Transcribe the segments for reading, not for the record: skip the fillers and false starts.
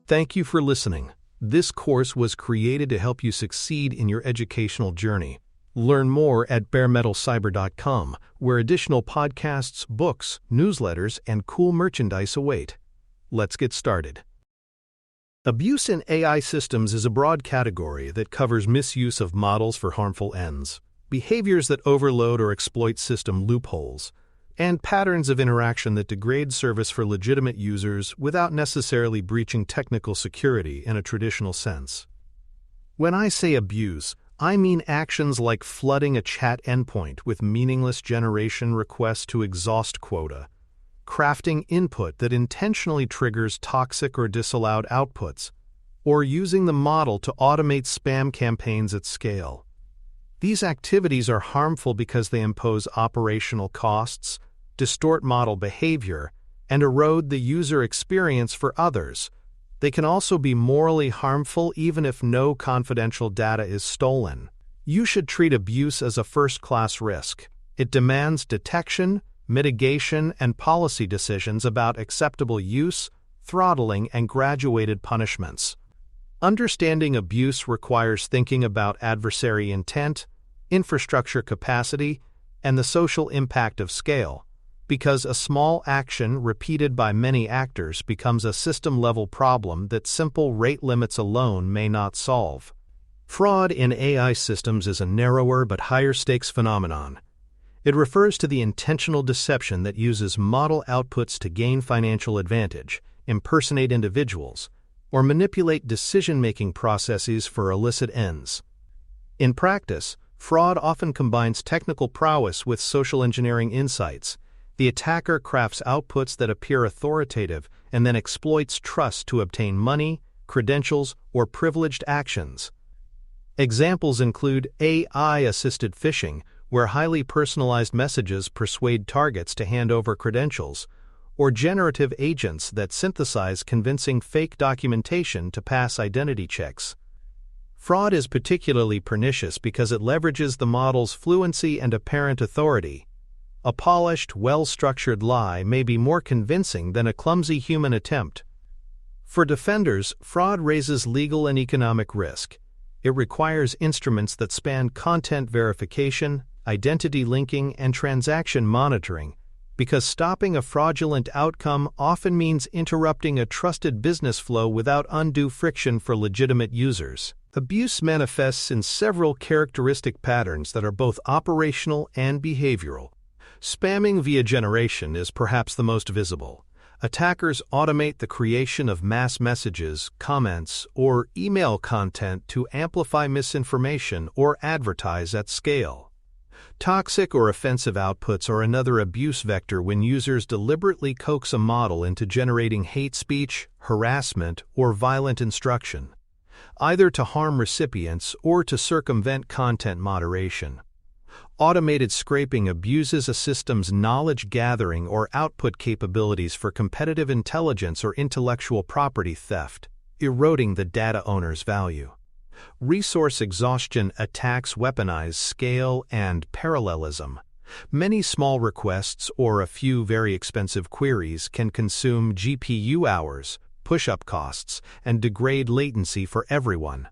Thank you for listening. This course was created to help you succeed in your educational journey. Learn more at baremetalcyber.com, where additional podcasts, books, newsletters, and cool merchandise await. Let's get started. Abuse in AI systems is a broad category that covers misuse of models for harmful ends, behaviors that overload or exploit system loopholes, and patterns of interaction that degrade service for legitimate users without necessarily breaching technical security in a traditional sense. When I say abuse, I mean actions like flooding a chat endpoint with meaningless generation requests to exhaust quota, crafting input that intentionally triggers toxic or disallowed outputs, or using the model to automate spam campaigns at scale. These activities are harmful because they impose operational costs, distort model behavior, and erode the user experience for others. They can also be morally harmful even if no confidential data is stolen. You should treat abuse as a first-class risk. It demands detection, mitigation, and policy decisions about acceptable use, throttling, and graduated punishments. Understanding abuse requires thinking about adversary intent, infrastructure capacity, and the social impact of scale, because a small action repeated by many actors becomes a system-level problem that simple rate limits alone may not solve. Fraud in AI systems is a narrower but higher-stakes phenomenon. It refers to the intentional deception that uses model outputs to gain financial advantage, impersonate individuals, or manipulate decision-making processes for illicit ends. In practice, fraud often combines technical prowess with social engineering insights. The attacker crafts outputs that appear authoritative and then exploits trust to obtain money, credentials, or privileged actions. Examples include AI-assisted phishing, where highly personalized messages persuade targets to hand over credentials, or generative agents that synthesize convincing fake documentation to pass identity checks. Fraud is particularly pernicious because it leverages the model's fluency and apparent authority. A polished, well-structured lie may be more convincing than a clumsy human attempt. For defenders, fraud raises legal and economic risk. It requires instruments that span content verification, identity linking, and transaction monitoring, because stopping a fraudulent outcome often means interrupting a trusted business flow without undue friction for legitimate users. Abuse manifests in several characteristic patterns that are both operational and behavioral. Spamming via generation is perhaps the most visible. Attackers automate the creation of mass messages, comments, or email content to amplify misinformation or advertise at scale. Toxic or offensive outputs are another abuse vector when users deliberately coax a model into generating hate speech, harassment, or violent instruction, either to harm recipients or to circumvent content moderation. Automated scraping abuses a system's knowledge gathering or output capabilities for competitive intelligence or intellectual property theft, eroding the data owner's value. Resource exhaustion attacks weaponize scale and parallelism. Many small requests or a few very expensive queries can consume GPU hours, push-up costs, and degrade latency for everyone.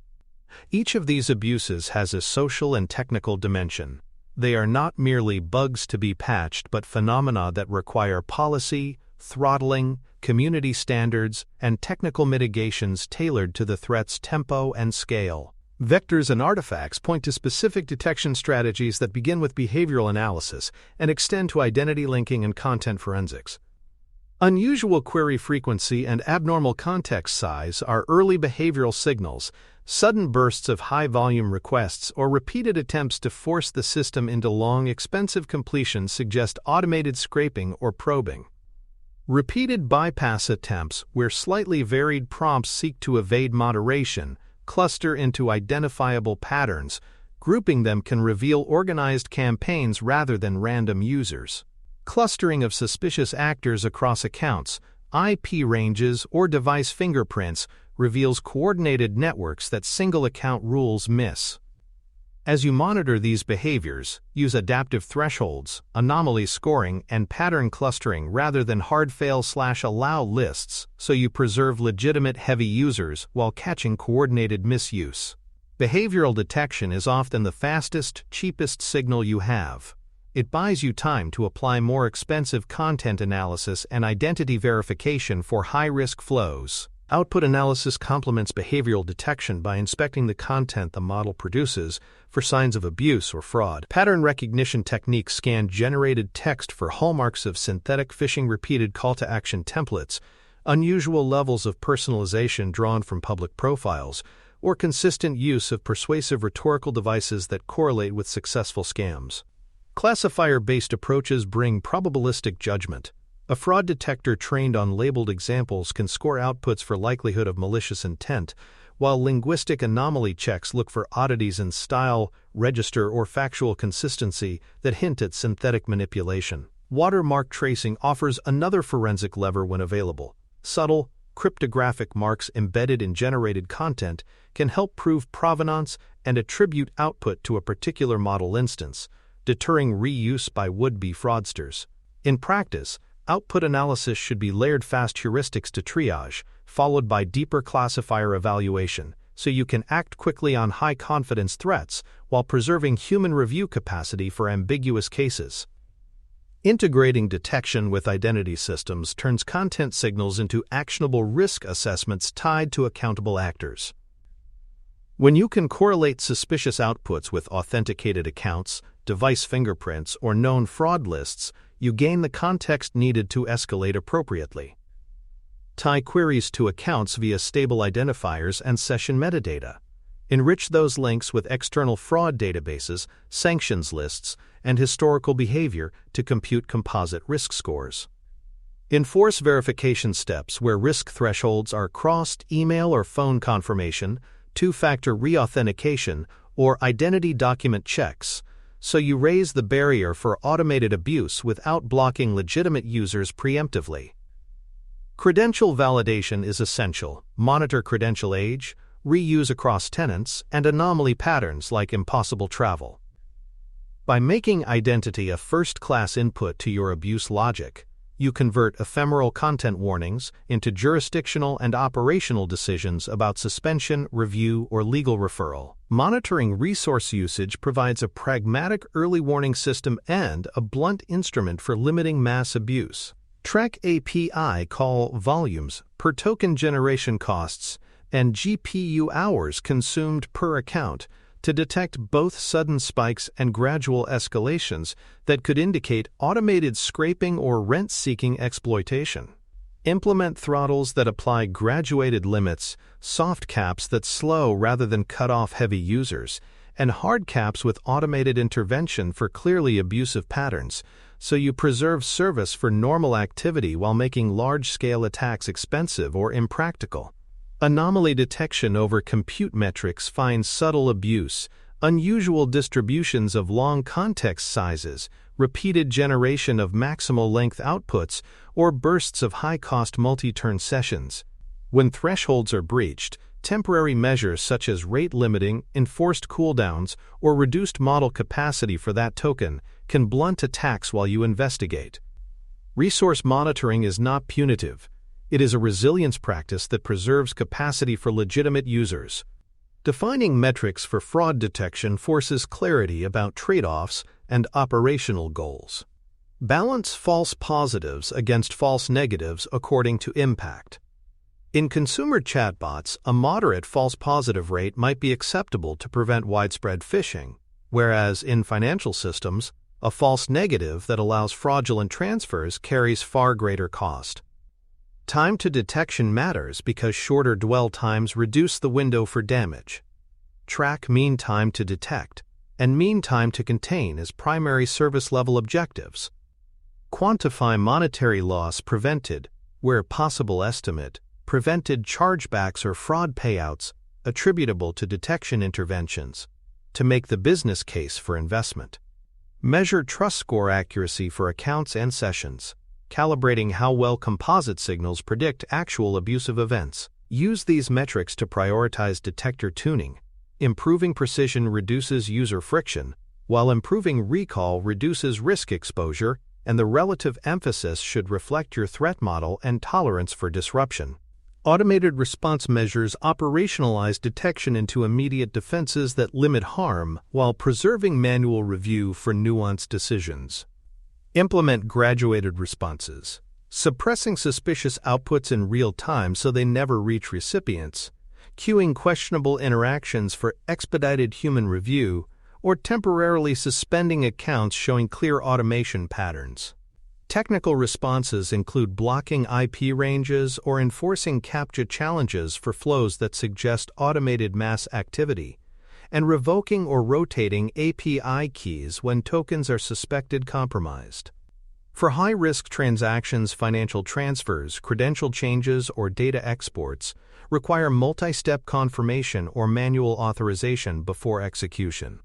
Each of these abuses has a social and technical dimension. They are not merely bugs to be patched but phenomena that require policy, throttling, community standards, and technical mitigations tailored to the threat's tempo and scale. Vectors and artifacts point to specific detection strategies that begin with behavioral analysis and extend to identity linking and content forensics. Unusual query frequency and abnormal context size are early behavioral signals. Sudden bursts of high-volume requests or repeated attempts to force the system into long, expensive completion suggest automated scraping or probing. Repeated bypass attempts, where slightly varied prompts seek to evade moderation, cluster into identifiable patterns. Grouping them can reveal organized campaigns rather than random users. Clustering of suspicious actors across accounts, IP ranges, or device fingerprints reveals coordinated networks that single-account rules miss. As you monitor these behaviors, use adaptive thresholds, anomaly scoring, and pattern clustering rather than hard fail/allow lists so you preserve legitimate heavy users while catching coordinated misuse. Behavioral detection is often the fastest, cheapest signal you have. It buys you time to apply more expensive content analysis and identity verification for high-risk flows. Output analysis complements behavioral detection by inspecting the content the model produces for signs of abuse or fraud. Pattern recognition techniques scan generated text for hallmarks of synthetic phishing, repeated call-to-action templates, unusual levels of personalization drawn from public profiles, or consistent use of persuasive rhetorical devices that correlate with successful scams. Classifier-based approaches bring probabilistic judgment. A fraud detector trained on labeled examples can score outputs for likelihood of malicious intent, while linguistic anomaly checks look for oddities in style, register, or factual consistency that hint at synthetic manipulation. Watermark tracing offers another forensic lever when available. Subtle, cryptographic marks embedded in generated content can help prove provenance and attribute output to a particular model instance, deterring reuse by would-be fraudsters. In practice, output analysis should be layered fast heuristics to triage, followed by deeper classifier evaluation, so you can act quickly on high-confidence threats while preserving human review capacity for ambiguous cases. Integrating detection with identity systems turns content signals into actionable risk assessments tied to accountable actors. When you can correlate suspicious outputs with authenticated accounts, device fingerprints, or known fraud lists, you gain the context needed to escalate appropriately. Tie queries to accounts via stable identifiers and session metadata. Enrich those links with external fraud databases, sanctions lists, and historical behavior to compute composite risk scores. Enforce verification steps where risk thresholds are crossed: email or phone confirmation, two-factor re-authentication, or identity document checks, so you raise the barrier for automated abuse without blocking legitimate users preemptively. Credential validation is essential. Monitor credential age, reuse across tenants, and anomaly patterns like impossible travel. By making identity a first-class input to your abuse logic, you convert ephemeral content warnings into jurisdictional and operational decisions about suspension, review, or legal referral. Monitoring resource usage provides a pragmatic early warning system and a blunt instrument for limiting mass abuse. Track API call volumes, per token generation costs, and GPU hours consumed per account to detect both sudden spikes and gradual escalations that could indicate automated scraping or rent-seeking exploitation. Implement throttles that apply graduated limits, soft caps that slow rather than cut off heavy users, and hard caps with automated intervention for clearly abusive patterns, so you preserve service for normal activity while making large-scale attacks expensive or impractical. Anomaly detection over compute metrics finds subtle abuse, unusual distributions of long context sizes, repeated generation of maximal length outputs, or bursts of high-cost multi-turn sessions. When thresholds are breached, temporary measures such as rate limiting, enforced cooldowns, or reduced model capacity for that token can blunt attacks while you investigate. Resource monitoring is not punitive. It is a resilience practice that preserves capacity for legitimate users. Defining metrics for fraud detection forces clarity about trade-offs and operational goals. Balance false positives against false negatives according to impact. In consumer chatbots, a moderate false positive rate might be acceptable to prevent widespread phishing, whereas in financial systems, a false negative that allows fraudulent transfers carries far greater cost. Time to detection matters because shorter dwell times reduce the window for damage. Track mean time to detect and mean time to contain as primary service level objectives. Quantify monetary loss prevented, where possible estimate, prevented chargebacks or fraud payouts attributable to detection interventions, to make the business case for investment. Measure trust score accuracy for accounts and sessions, calibrating how well composite signals predict actual abusive events. Use these metrics to prioritize detector tuning, Improving precision reduces user friction, while improving recall reduces risk exposure, and the relative emphasis should reflect your threat model and tolerance for disruption. Automated response measures operationalize detection into immediate defenses that limit harm while preserving manual review for nuanced decisions. Implement graduated responses, suppressing suspicious outputs in real time so they never reach recipients, queuing questionable interactions for expedited human review, or temporarily suspending accounts showing clear automation patterns. Technical responses include blocking IP ranges or enforcing CAPTCHA challenges for flows that suggest automated mass activity, and revoking or rotating API keys when tokens are suspected compromised. For high-risk transactions, financial transfers, credential changes, or data exports require multi-step confirmation or manual authorization before execution.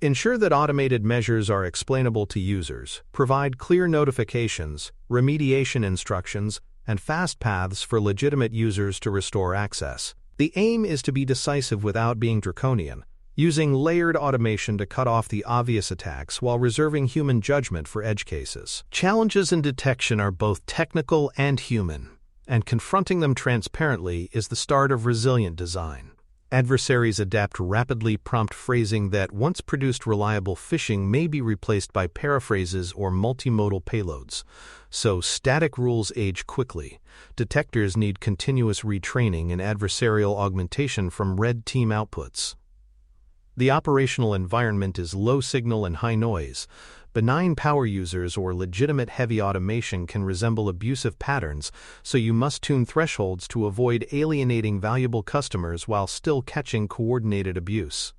Ensure that automated measures are explainable to users, provide clear notifications, remediation instructions, and fast paths for legitimate users to restore access. The aim is to be decisive without being draconian, using layered automation to cut off the obvious attacks while reserving human judgment for edge cases. Challenges in detection are both technical and human, and confronting them transparently is the start of resilient design. Adversaries adapt rapidly, prompt phrasing that once produced reliable phishing may be replaced by paraphrases or multimodal payloads. So static rules age quickly. Detectors need continuous retraining and adversarial augmentation from red team outputs. The operational environment is low signal and high noise. Benign power users or legitimate heavy automation can resemble abusive patterns, so you must tune thresholds to avoid alienating valuable customers while still catching coordinated abuse.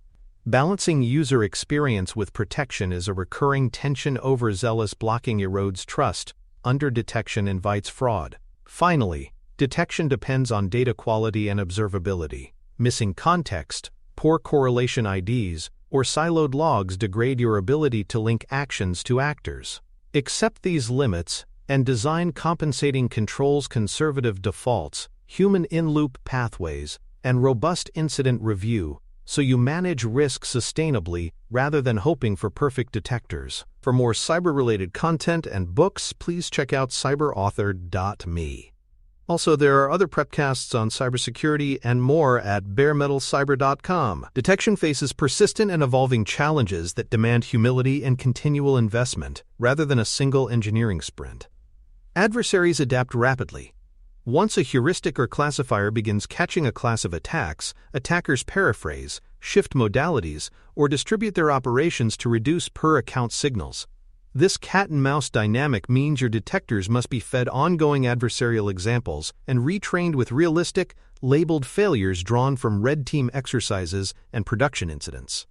Balancing user experience with protection is a recurring tension. Overzealous blocking erodes trust, under-detection invites fraud. Finally, detection depends on data quality and observability. Missing context, poor correlation IDs, or siloed logs degrade your ability to link actions to actors. Accept these limits and design compensating controls, conservative defaults, human in-loop pathways, and robust incident review so you manage risk sustainably rather than hoping for perfect detectors. For more cyber-related content and books, please check out cyberauthor.me. Also, there are other prepcasts on cybersecurity and more at baremetalcyber.com. Detection faces persistent and evolving challenges that demand humility and continual investment, rather than a single engineering sprint. Adversaries adapt rapidly. Once a heuristic or classifier begins catching a class of attacks, attackers paraphrase, shift modalities, or distribute their operations to reduce per-account signals. This cat-and-mouse dynamic means your detectors must be fed ongoing adversarial examples and retrained with realistic, labeled failures drawn from red team exercises and production incidents.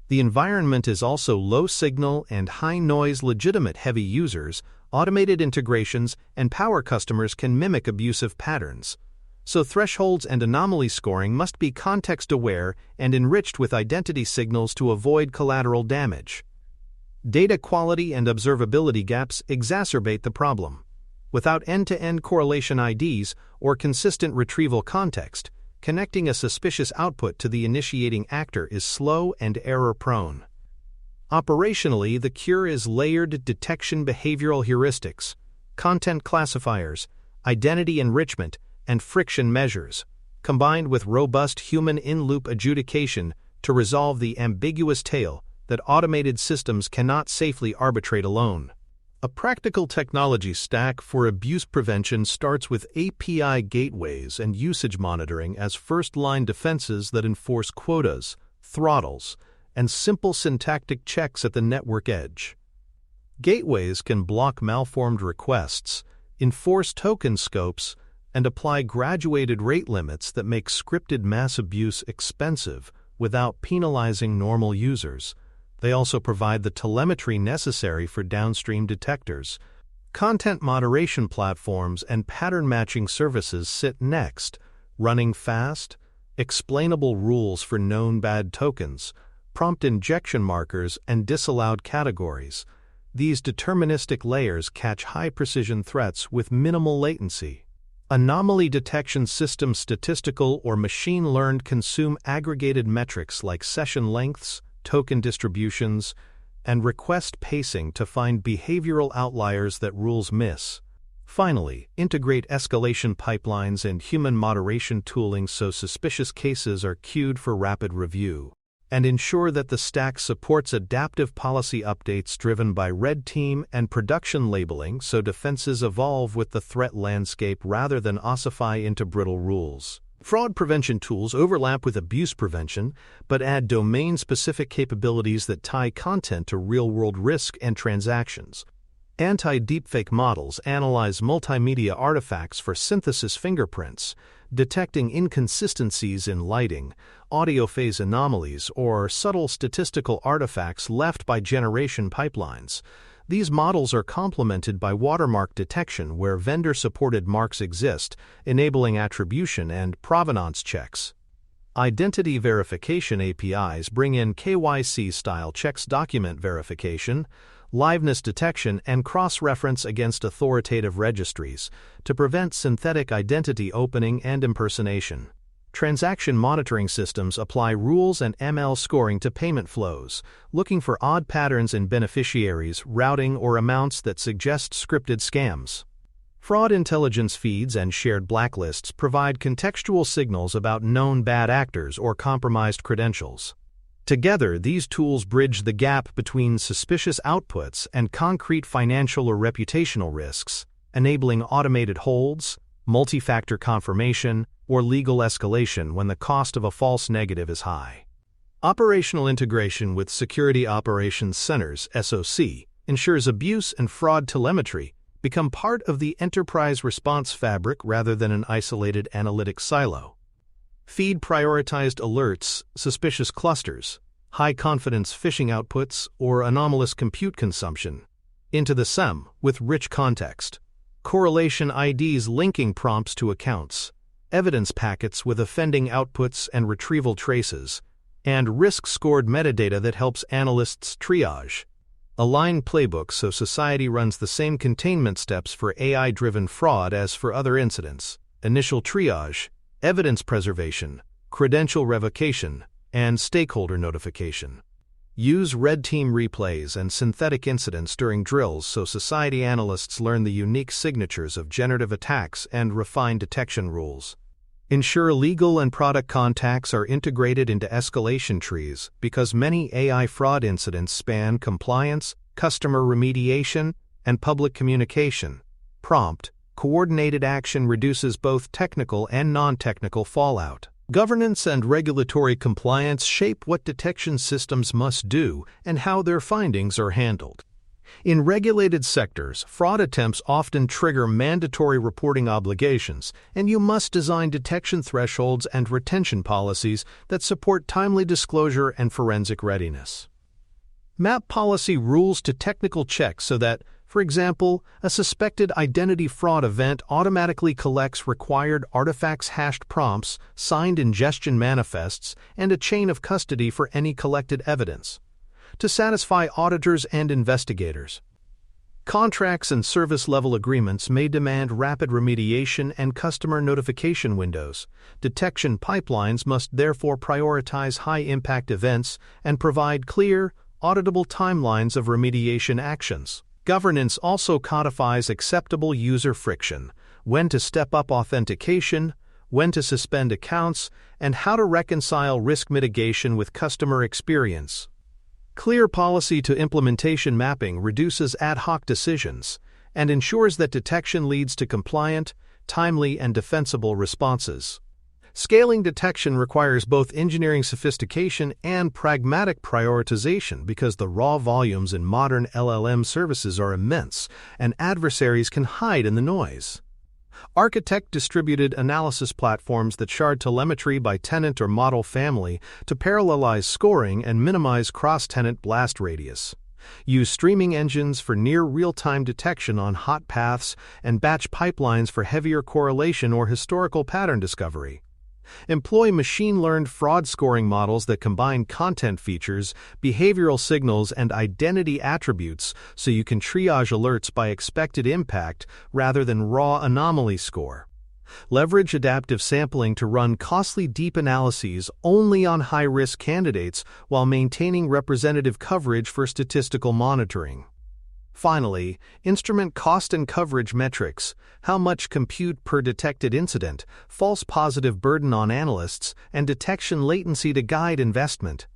The environment is also low signal and high noise. Legitimate heavy users, automated integrations, and power customers can mimic abusive patterns. So thresholds and anomaly scoring must be context-aware and enriched with identity signals to avoid collateral damage. Data quality and observability gaps exacerbate the problem. Without end-to-end correlation IDs or consistent retrieval context, connecting a suspicious output to the initiating actor is slow and error-prone. Operationally, the cure is layered detection, behavioral heuristics, content classifiers, identity enrichment, and friction measures, combined with robust human in-loop adjudication to resolve the ambiguous tail that automated systems cannot safely arbitrate alone. A practical technology stack for abuse prevention starts with API gateways and usage monitoring as first-line defenses that enforce quotas, throttles, and simple syntactic checks at the network edge. Gateways can block malformed requests, enforce token scopes, and apply graduated rate limits that make scripted mass abuse expensive without penalizing normal users. They also provide the telemetry necessary for downstream detectors. Content moderation platforms and pattern matching services sit next, running fast, explainable rules for known bad tokens, prompt injection markers, and disallowed categories. These deterministic layers catch high-precision threats with minimal latency. Anomaly detection systems, statistical or machine-learned, consume aggregated metrics like session lengths, token distributions, and request pacing to find behavioral outliers that rules miss. Finally, integrate escalation pipelines and human moderation tooling so suspicious cases are queued for rapid review. And ensure that the stack supports adaptive policy updates driven by red team and production labeling so defenses evolve with the threat landscape rather than ossify into brittle rules. Fraud prevention tools overlap with abuse prevention, but add domain-specific capabilities that tie content to real-world risk and transactions. Anti-deepfake models analyze multimedia artifacts for synthesis fingerprints, detecting inconsistencies in lighting, audio phase anomalies, or subtle statistical artifacts left by generation pipelines. These models are complemented by watermark detection where vendor-supported marks exist, enabling attribution and provenance checks. Identity verification APIs bring in KYC-style checks, document verification, liveness detection, and cross-reference against authoritative registries to prevent synthetic identity opening and impersonation. Transaction monitoring systems apply rules and ML scoring to payment flows, looking for odd patterns in beneficiaries, routing, or amounts that suggest scripted scams. Fraud intelligence feeds and shared blacklists provide contextual signals about known bad actors or compromised credentials. Together, these tools bridge the gap between suspicious outputs and concrete financial or reputational risks, enabling automated holds, multi-factor confirmation, or legal escalation when the cost of a false negative is high. Operational integration with Security Operations Centers (SOC) ensures abuse and fraud telemetry become part of the enterprise response fabric rather than an isolated analytic silo. Feed prioritized alerts, suspicious clusters, high-confidence phishing outputs, or anomalous compute consumption into the SEM with rich context. Correlation IDs linking prompts to accounts, evidence packets with offending outputs and retrieval traces, and risk-scored metadata that helps analysts triage. Align playbooks so society runs the same containment steps for AI-driven fraud as for other incidents: initial triage, evidence preservation, credential revocation, and stakeholder notification. Use red team replays and synthetic incidents during drills so society analysts learn the unique signatures of generative attacks and refine detection rules. Ensure legal and product contacts are integrated into escalation trees because many AI fraud incidents span compliance, customer remediation, and public communication. Prompt, coordinated action reduces both technical and non-technical fallout. Governance and regulatory compliance shape what detection systems must do and how their findings are handled. In regulated sectors, fraud attempts often trigger mandatory reporting obligations, and you must design detection thresholds and retention policies that support timely disclosure and forensic readiness. Map policy rules to technical checks so that, for example, a suspected identity fraud event automatically collects required artifacts, hashed prompts, signed ingestion manifests, and a chain of custody for any collected evidence, to satisfy auditors and investigators. Contracts and service-level agreements may demand rapid remediation and customer notification windows. Detection pipelines must therefore prioritize high-impact events and provide clear, auditable timelines of remediation actions. Governance also codifies acceptable user friction, when to step up authentication, when to suspend accounts, and how to reconcile risk mitigation with customer experience. Clear policy to implementation mapping reduces ad hoc decisions and ensures that detection leads to compliant, timely, and defensible responses. Scaling detection requires both engineering sophistication and pragmatic prioritization because the raw volumes in modern LLM services are immense and adversaries can hide in the noise. Architect distributed analysis platforms that shard telemetry by tenant or model family to parallelize scoring and minimize cross-tenant blast radius. Use streaming engines for near real-time detection on hot paths and batch pipelines for heavier correlation or historical pattern discovery. Employ machine-learned fraud scoring models that combine content features, behavioral signals, and identity attributes so you can triage alerts by expected impact rather than raw anomaly score. Leverage adaptive sampling to run costly deep analyses only on high-risk candidates while maintaining representative coverage for statistical monitoring. Finally, instrument cost and coverage metrics, how much compute per detected incident, false positive burden on analysts, and detection latency to guide investment.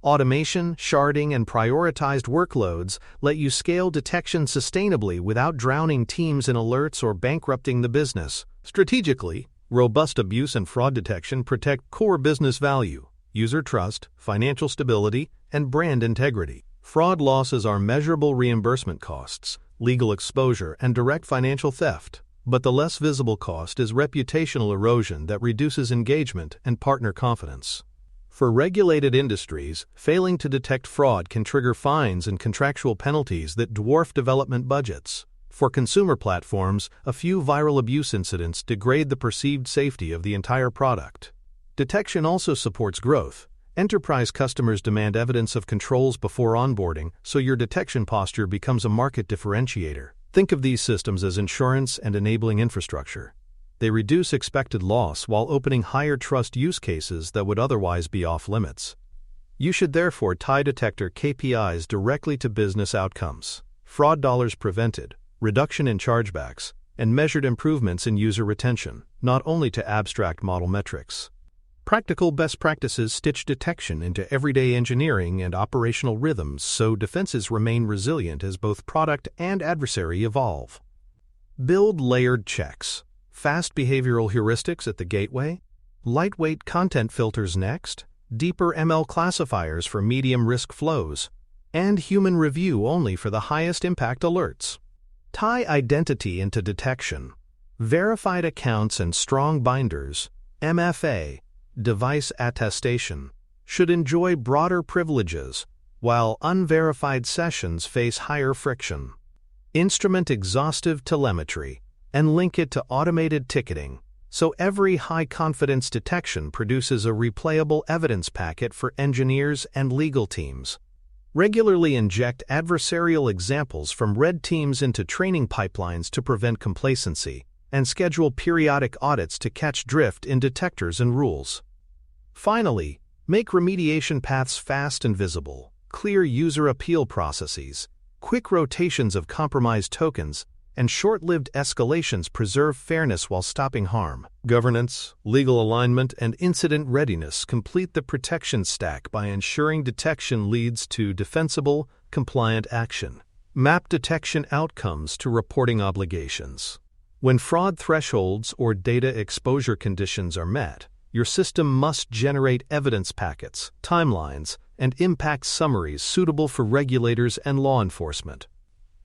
Automation, sharding, and prioritized workloads let you scale detection sustainably without drowning teams in alerts or bankrupting the business. Strategically, robust abuse and fraud detection protect core business value, user trust, financial stability, and brand integrity. Fraud losses are measurable reimbursement costs, legal exposure, and direct financial theft, but the less visible cost is reputational erosion that reduces engagement and partner confidence. For regulated industries, failing to detect fraud can trigger fines and contractual penalties that dwarf development budgets. For consumer platforms, a few viral abuse incidents degrade the perceived safety of the entire product. Detection also supports growth. Enterprise customers demand evidence of controls before onboarding, so your detection posture becomes a market differentiator. Think of these systems as insurance and enabling infrastructure. They reduce expected loss while opening higher trust use cases that would otherwise be off limits. You should therefore tie detector KPIs directly to business outcomes: fraud dollars prevented, reduction in chargebacks, and measured improvements in user retention, not only to abstract model metrics. Practical best practices stitch detection into everyday engineering and operational rhythms so defenses remain resilient as both product and adversary evolve. Build layered checks. Fast behavioral heuristics at the gateway, lightweight content filters next, deeper ML classifiers for medium-risk flows, and human review only for the highest impact alerts. Tie identity into detection. Verified accounts and strong binders, MFA, device attestation, should enjoy broader privileges, while unverified sessions face higher friction. Instrument exhaustive telemetry and link it to automated ticketing, so every high-confidence detection produces a replayable evidence packet for engineers and legal teams. Regularly inject adversarial examples from red teams into training pipelines to prevent complacency, and schedule periodic audits to catch drift in detectors and rules. Finally, make remediation paths fast and visible, clear user appeal processes, quick rotations of compromised tokens, and short-lived escalations preserve fairness while stopping harm. Governance, legal alignment, and incident readiness complete the protection stack by ensuring detection leads to defensible, compliant action. Map detection outcomes to reporting obligations. When fraud thresholds or data exposure conditions are met, your system must generate evidence packets, timelines, and impact summaries suitable for regulators and law enforcement.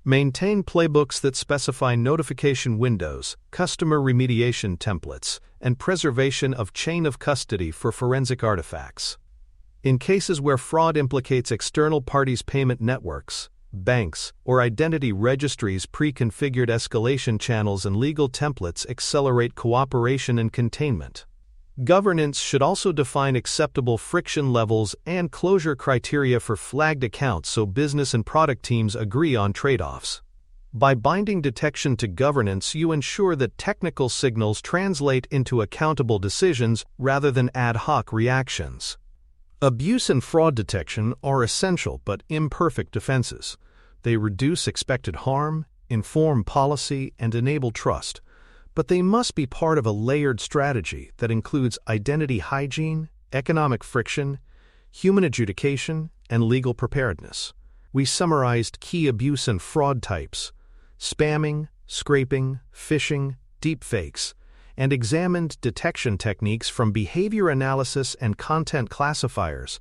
Maintain playbooks that specify notification windows, customer remediation templates, and preservation of chain of custody for forensic artifacts. In cases where fraud implicates external parties' payment networks, banks, or identity registries, pre-configured escalation channels and legal templates accelerate cooperation and containment. Governance should also define acceptable friction levels and closure criteria for flagged accounts so business and product teams agree on trade-offs. By binding detection to governance, you ensure that technical signals translate into accountable decisions rather than ad hoc reactions. Abuse and fraud detection are essential but imperfect defenses. They reduce expected harm, inform policy, and enable trust. But they must be part of a layered strategy that includes identity hygiene, economic friction, human adjudication, and legal preparedness. We summarized key abuse and fraud types: spamming, scraping, phishing, deepfakes, and examined detection techniques from behavior analysis and content classifiers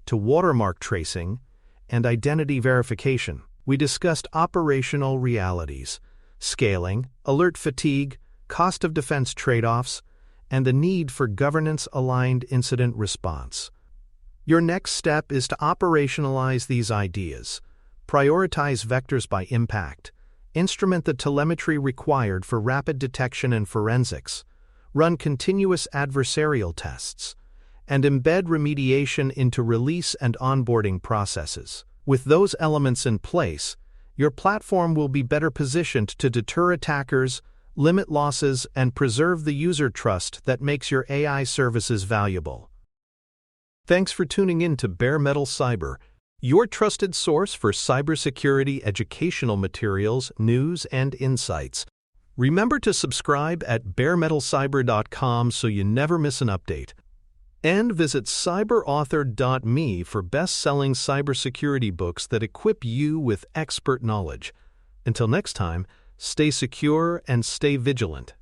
to watermark tracing and identity verification. We discussed operational realities, scaling, alert fatigue, cost of defense trade-offs, and the need for governance-aligned incident response. Your next step is to operationalize these ideas, prioritize vectors by impact, instrument the telemetry required for rapid detection and forensics, run continuous adversarial tests, and embed remediation into release and onboarding processes. With those elements in place, your platform will be better positioned to deter attackers, limit losses, and preserve the user trust that makes your AI services valuable. Thanks for tuning in to Bare Metal Cyber, your trusted source for cybersecurity educational materials, news, and insights. Remember to subscribe at baremetalcyber.com so you never miss an update. And visit cyberauthor.me for best-selling cybersecurity books that equip you with expert knowledge. Until next time, stay secure and stay vigilant.